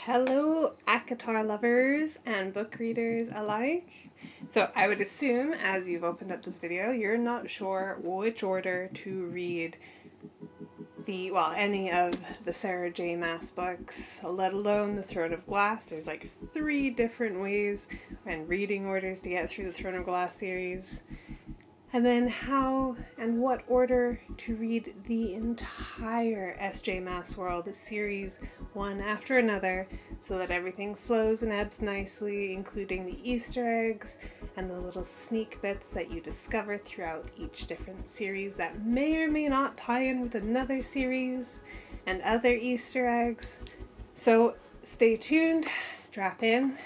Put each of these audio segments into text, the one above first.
Hello, ACOTAR lovers and book readers alike. So I would assume as you've opened up this video, you're not sure which order to read any of the Sarah J Maas books, let alone The Throne of Glass. There's like 3 different ways and reading orders to get through the Throne of Glass series. And then how and what order to read the entire J Maas world, series one after another, so that everything flows and ebbs nicely, including the Easter eggs and the little sneak bits that you discover throughout each different series that may or may not tie in with another series and other Easter eggs. So stay tuned, strap in,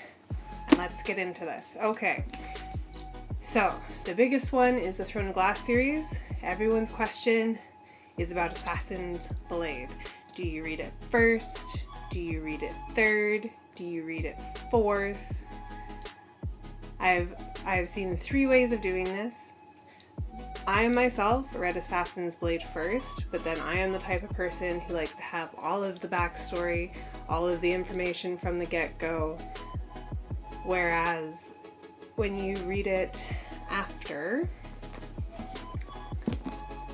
and let's get into this. Okay. So, the biggest one is the Throne of Glass series. Everyone's question is about Assassin's Blade. Do you read it first? Do you read it third? Do you read it fourth? I've seen 3 ways of doing this. I myself read Assassin's Blade first, but then I am the type of person who likes to have all of the backstory, all of the information from the get-go, whereas when you read it after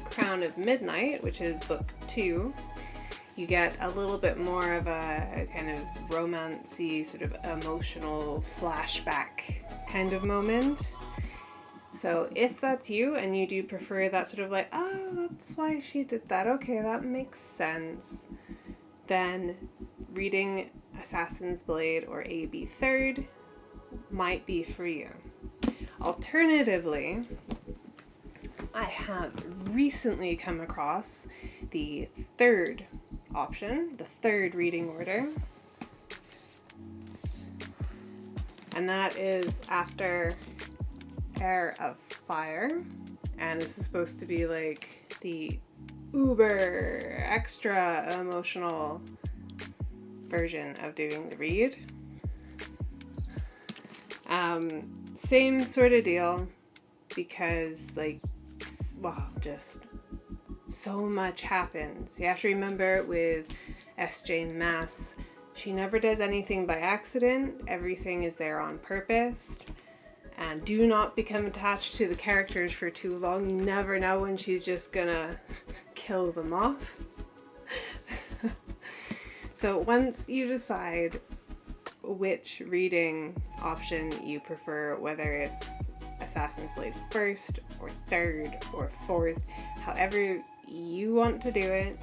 Crown of Midnight, which is book 2, you get a little bit more of a kind of romancy, sort of emotional flashback kind of moment. So if that's you and you do prefer that sort of like, oh, that's why she did that, okay, that makes sense, then reading Assassin's Blade or AB third might be for you. Alternatively, I have recently come across the third option, the third reading order, and that is after Heir of Fire, and this is supposed to be like the uber extra emotional version of doing the read. Same sort of deal, because just so much happens. You have to remember with J Maas, she never does anything by accident. Everything is there on purpose. And do not become attached to the characters for too long. You never know when she's just gonna kill them off. So once you decide which reading option you prefer, whether it's Assassin's Blade first or third or fourth, however you want to do it,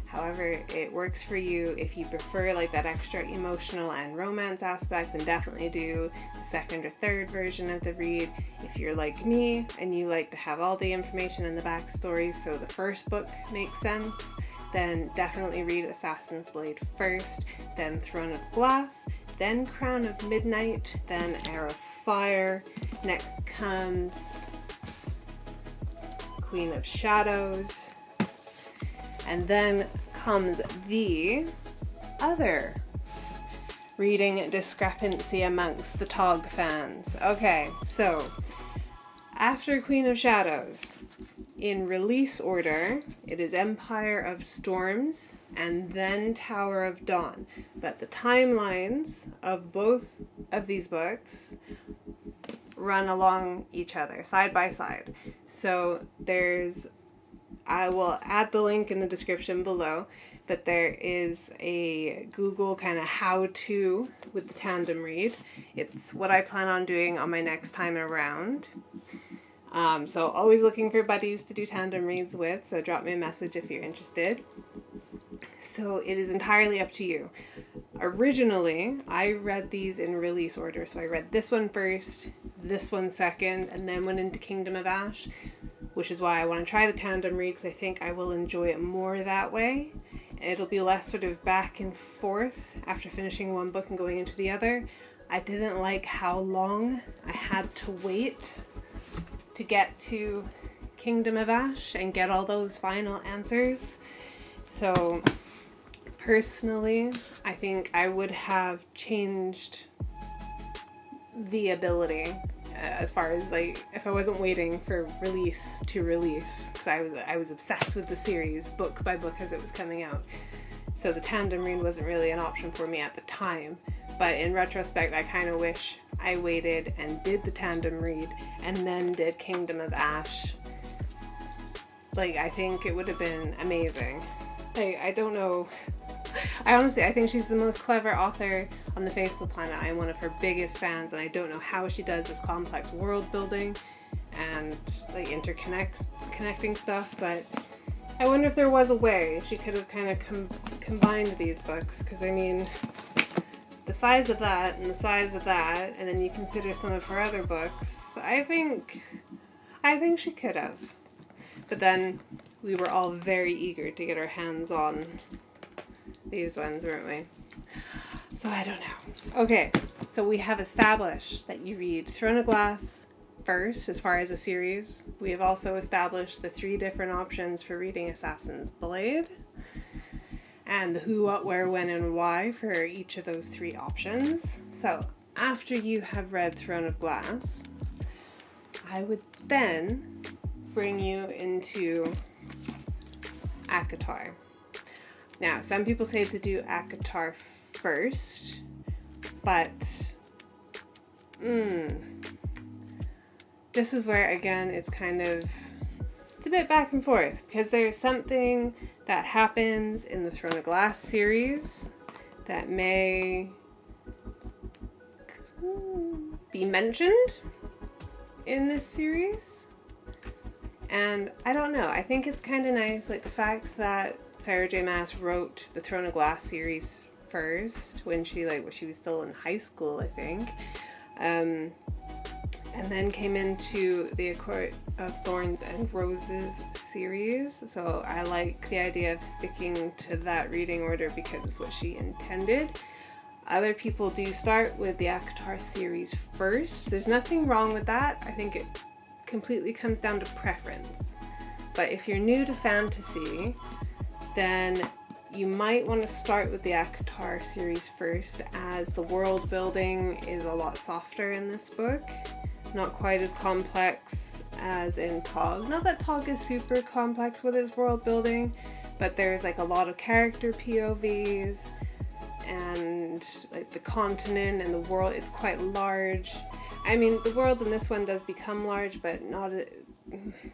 however it works for you. If you prefer like that extra emotional and romance aspect, then definitely do the second or third version of the read. If you're like me and you like to have all the information and the backstory so the first book makes sense, then definitely read Assassin's Blade first, then Throne of Glass, then Crown of Midnight, then Heir of Fire. Next comes Queen of Shadows. And then comes the other reading discrepancy amongst the TOG fans. Okay, so after Queen of Shadows, in release order, it is Empire of Storms and then Tower of Dawn. But the timelines of both of these books run along each other, side by side. So I will add the link in the description below, but there is a Google kind of how-to with the tandem read. It's what I plan on doing on my next time around. So always looking for buddies to do tandem reads with, so drop me a message if you're interested. So it is entirely up to you. Originally, I read these in release order, so I read this one first, this one second, and then went into Kingdom of Ash, which is why I want to try the tandem read, because I think I will enjoy it more that way. It'll be less sort of back and forth after finishing one book and going into the other. I didn't like how long I had to wait to get to Kingdom of Ash and get all those final answers. So personally, I think I would have changed the ability as far as like if I wasn't waiting for release to release, because I was obsessed with the series book by book as it was coming out. So the tandem read wasn't really an option for me at the time. But in retrospect, I kind of wish I waited and did the tandem read and then did Kingdom of Ash. Like, I think it would have been amazing. I don't know. I think she's the most clever author on the face of the planet. I'm one of her biggest fans, and I don't know how she does this complex world building and like connecting stuff, but I wonder if there was a way she could have kind of combined these books, because I mean, the size of that and the size of that, and then you consider some of her other books, I think she could have. But then we were all very eager to get our hands on these ones, weren't we? So I don't know. Okay, so we have established that you read Throne of Glass first as far as a series. We have also established the 3 different options for reading Assassin's Blade, and the who, what, where, when, and why for each of those 3 options. So after you have read Throne of Glass, I would then bring you into ACOTAR. Now, some people say to do ACOTAR first, but this is where, again, it's a bit back and forth, because there's something that happens in the Throne of Glass series that may be mentioned in this series, and I don't know, I think it's kind of nice, like the fact that Sarah J Maas wrote the Throne of Glass series first when she was still in high school, I think, and then came into the A Court of Thorns and Roses series. So I like the idea of sticking to that reading order because it's what she intended. Other people do start with the ACOTAR series first. There's nothing wrong with that. I think it completely comes down to preference. But if you're new to fantasy, then you might want to start with the ACOTAR series first, as the world building is a lot softer in this book. Not quite as complex as in TOG. Not that TOG is super complex with its world building, but there's like a lot of character POVs, and like the continent and the world, it's quite large. I mean, the world in this one does become large, but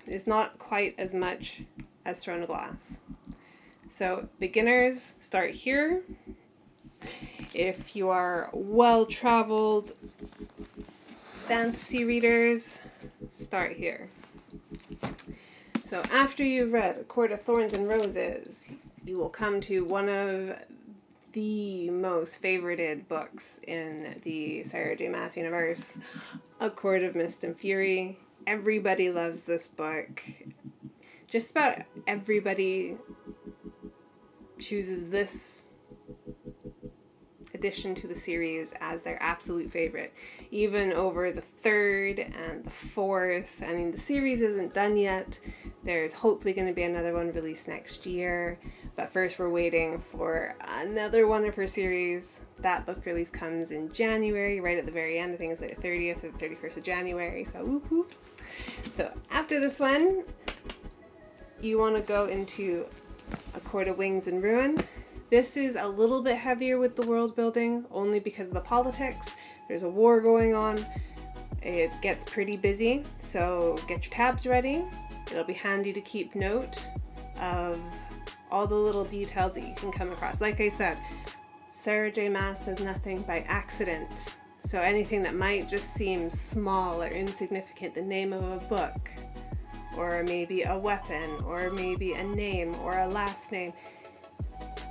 it's not quite as much as Throne of Glass. So beginners, start here. If you are well-traveled fantasy readers, start here. So after you've read A Court of Thorns and Roses, you will come to one of the most favorited books in the Sarah J Maas universe, A Court of Mist and Fury. Everybody loves this book. Just about everybody chooses this addition to the series as their absolute favorite, even over the 3rd and the 4th. I mean, the series isn't done yet. There's hopefully going to be another one released next year, but first we're waiting for another one of her series. That book release comes in January, right at the very end. I think it's like the 30th or the 31st of January, so whoop whoop. So after this one, you want to go into A Court of Wings and Ruin. This is a little bit heavier with the world building, only because of the politics. There's a war going on. It gets pretty busy, so get your tabs ready. It'll be handy to keep note of all the little details that you can come across. Like I said, Sarah J Maas does nothing by accident. So anything that might just seem small or insignificant, the name of a book, or maybe a weapon, or maybe a name, or a last name,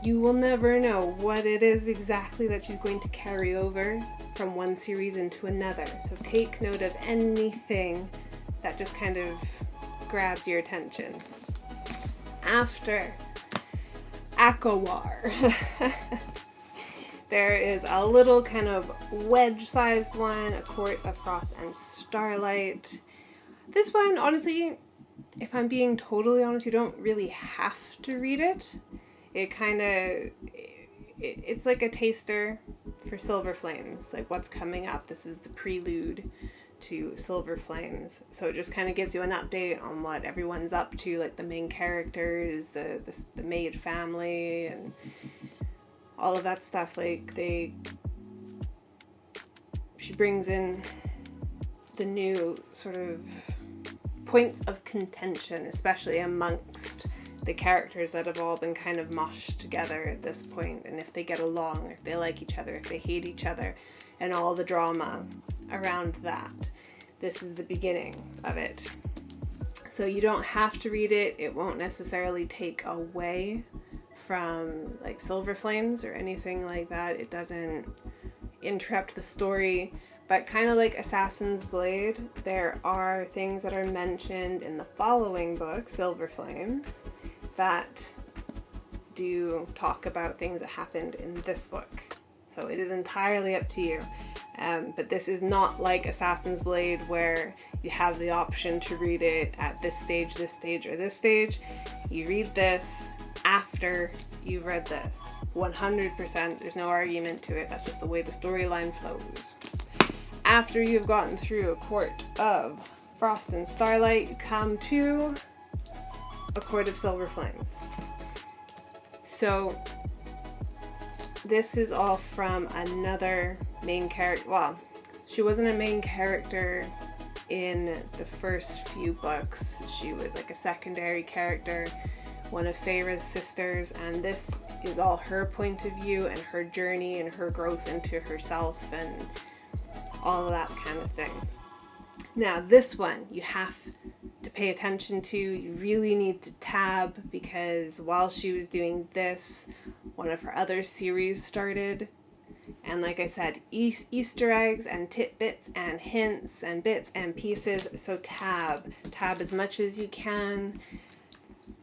you will never know what it is exactly that she's going to carry over from one series into another. So take note of anything that just kind of grabs your attention. After ACOTAR, there is a little kind of wedge-sized one, A Court of Frost and Starlight. This one, honestly, if I'm being totally honest, you don't really have to read it. It's like a taster for Silver Flames, like what's coming up. This is the prelude to Silver Flames, so it just kind of gives you an update on what everyone's up to, like the main characters, the maid family, and all of that stuff. Like she brings in the new sort of points of contention, especially amongst the characters that have all been kind of moshed together at this point, and if they get along, or if they like each other, if they hate each other, and all the drama around that. This is the beginning of it. So you don't have to read it. It won't necessarily take away from like Silver Flames or anything like that. It doesn't interrupt the story. But kind of like Assassin's Blade, there are things that are mentioned in the following book, Silver Flames, that do talk about things that happened in this book. So it is entirely up to you. But this is not like Assassin's Blade where you have the option to read it at this stage, or this stage. You read this after you've read this. 100%, there's no argument to it. That's just the way the storyline flows. After you've gotten through A Court of Frost and Starlight, you come to A Court of Silver Flames. So this is all from another main character. Well, she wasn't a main character in the first few books. She was like a secondary character, one of Feyre's sisters, and this is all her point of view and her journey and her growth into herself and all of that kind of thing. Now this one you have to pay attention to. You really need to tab, because while she was doing this, one of her other series started. And like I said, Easter eggs and tidbits and hints and bits and pieces. So tab as much as you can.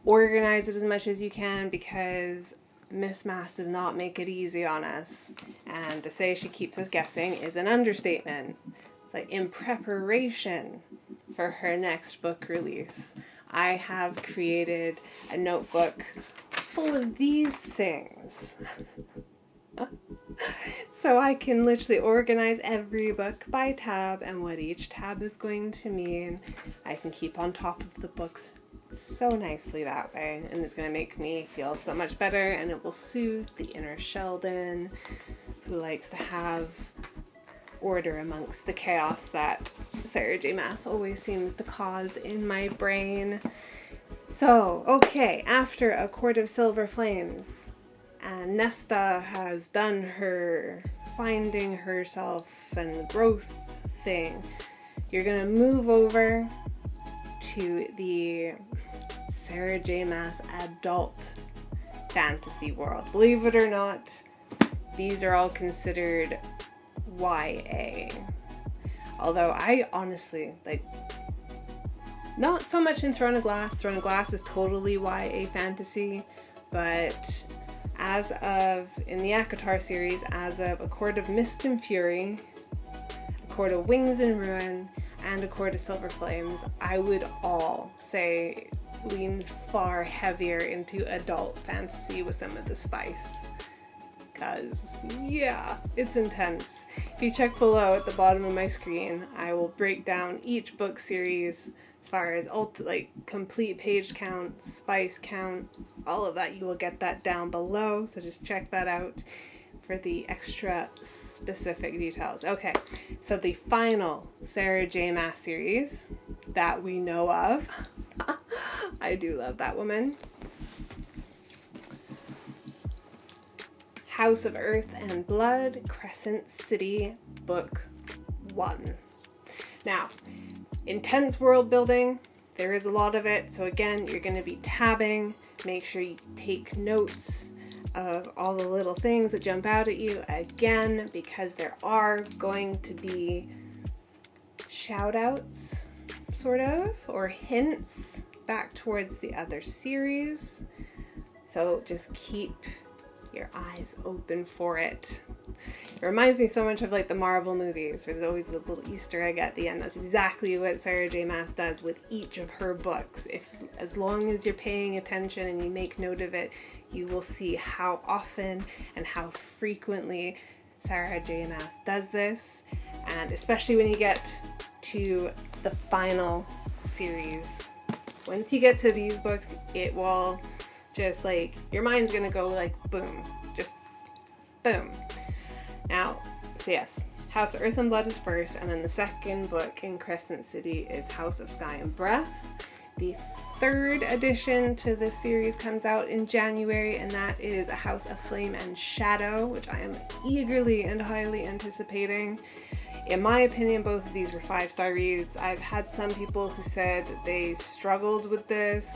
Organize it as much as you can, because Miss Maas does not make it easy on us. And to say she keeps us guessing is an understatement. It's like in preparation for her next book release, I have created a notebook full of these things. So I can literally organize every book by tab and what each tab is going to mean. I can keep on top of the books so nicely that way, and it's going to make me feel so much better, and it will soothe the inner Sheldon who likes to have order amongst the chaos that Sarah J Maas always seems to cause in my brain. So, okay, after A Court of Silver Flames, and Nesta has done her finding herself and growth thing, you're going to move over to the Sarah J Maas adult fantasy world. Believe it or not, these are all considered YA. Although I honestly, like, not so much in Throne of Glass. Throne of Glass is totally YA fantasy, but as of, in the ACOTAR series, as of A Court of Mist and Fury, A Court of Wings and Ruin, and A Court of Silver Flames, I would all say leans far heavier into adult fantasy with some of the spice. Because, yeah, it's intense. If you check below at the bottom of my screen, I will break down each book series as far as complete page count, spice count, all of that. You will get that down below, so just check that out for the extra specific details. Okay, so the final Sarah J Maas series that we know of, I do love that woman, House of Earth and Blood, Crescent City, Book 1. Now, intense world building, there is a lot of it, so again, you're going to be tabbing. Make sure you take notes of all the little things that jump out at you, again, because there are going to be shout outs, sort of, or hints back towards the other series, so just keep your eyes open for it. It reminds me so much of like the Marvel movies, where there's always a little Easter egg at the end. That's exactly what Sarah J Maas does with each of her books. As long as you're paying attention and you make note of it, you will see how often and how frequently Sarah J Maas does this, and especially when you get to the final series. Once you get to these books, it will just like, your mind's gonna go like boom, just Boom. Now, so yes, House of Earth and Blood is first, and then the second book in Crescent City is House of Sky and Breath. The third edition to this series comes out in January, and that is A House of Flame and Shadow, which I am eagerly and highly anticipating. In my opinion, both of these were 5-star reads. I've had some people who said that they struggled with this,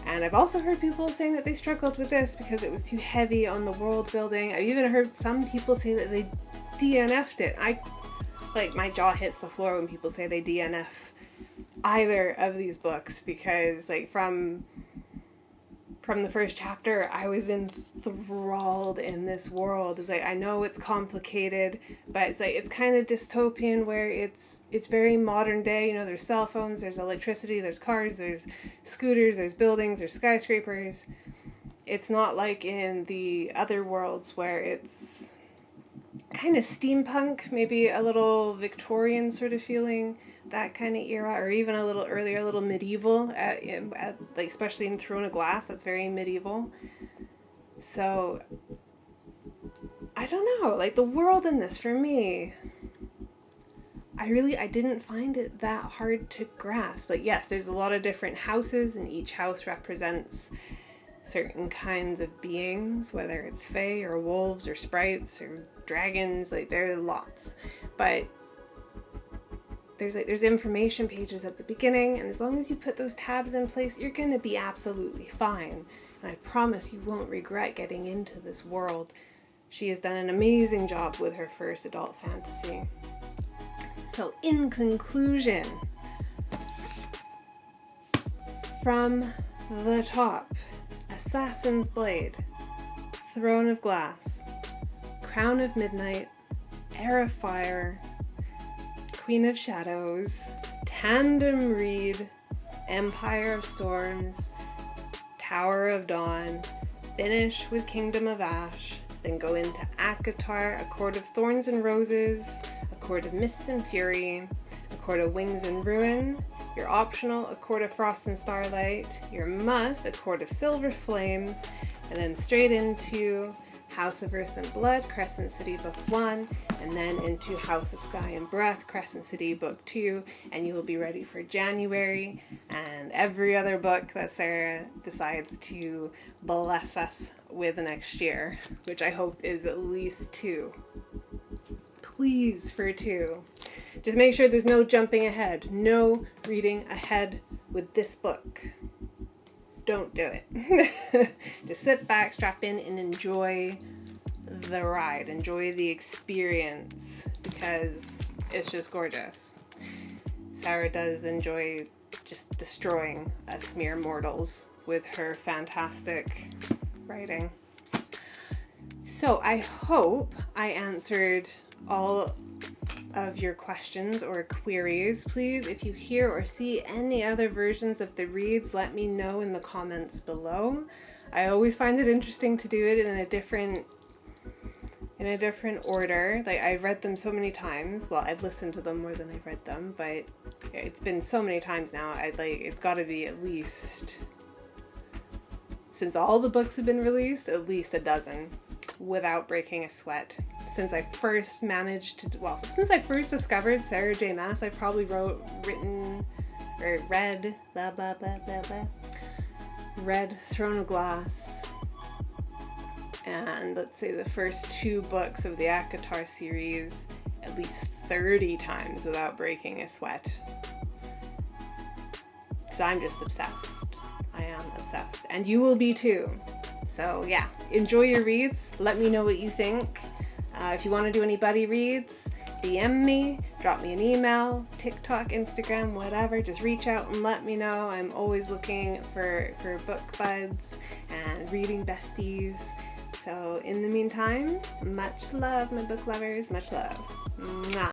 and I've also heard people saying that they struggled with this because it was too heavy on the world building. I've even heard some people say that they DNF'd it. My jaw hits the floor when people say they DNF either of these books, because like from the first chapter I was enthralled in this world. It's like, I know it's complicated, but it's like, it's kind of dystopian where it's very modern day. You know, there's cell phones, there's electricity, there's cars, there's scooters, there's buildings, there's skyscrapers. It's not like in the other worlds where it's kind of steampunk, maybe a little Victorian sort of feeling, that kind of era, or even a little earlier, a little medieval, like especially in Throne of Glass, that's very medieval. So I don't know, like the world in this, for me, I didn't find it that hard to grasp. But yes, there's a lot of different houses, and each house represents certain kinds of beings, whether it's fae or wolves or sprites or dragons. Like, there are lots, but there's information pages at the beginning, and as long as you put those tabs in place, you're gonna be absolutely fine. And I promise you won't regret getting into this world. She has done an amazing job with her first adult fantasy. So in conclusion, from the top: Assassin's Blade, Throne of Glass, Crown of Midnight, Heir of Fire, Queen of Shadows, Tandem Read, Empire of Storms, Tower of Dawn, finish with Kingdom of Ash, then go into ACOTAR, A Court of Thorns and Roses, A Court of Mist and Fury, A Court of Wings and Ruin, your optional, A Court of Frost and Starlight, your must, A Court of Silver Flames, and then straight into House of Earth and Blood, Crescent City Book 1, and then into House of Sky and Breath, Crescent City Book 2, and you will be ready for January and every other book that Sarah decides to bless us with next year, which I hope is at least 2. Please, for 2. Just make sure there's no jumping ahead, no reading ahead with this book. Don't do it. Just sit back, strap in, and enjoy the ride. Enjoy the experience, because it's just gorgeous. Sarah does enjoy just destroying us mere mortals with her fantastic writing. So I hope I answered all of your questions or queries. Please, if you hear or see any other versions of the reads, let me know in the comments below. I always find it interesting to do it in a different order. Like, I've read them so many times. Well, I've listened to them more than I've read them, but it's been so many times now. It's got to be at least, since all the books have been released, at least a dozen without breaking a sweat. Since I first discovered Sarah J Maas, I've probably read Throne of Glass, and let's say the first 2 books of the ACOTAR series at least 30 times without breaking a sweat. Because I'm just obsessed. I am obsessed. And you will be too. So yeah, enjoy your reads. Let me know what you think. If you want to do any buddy reads, DM me, drop me an email, TikTok, Instagram, whatever. Just reach out and let me know. I'm always looking for book buds and reading besties. So in the meantime, much love, my book lovers. Much love. Mwah.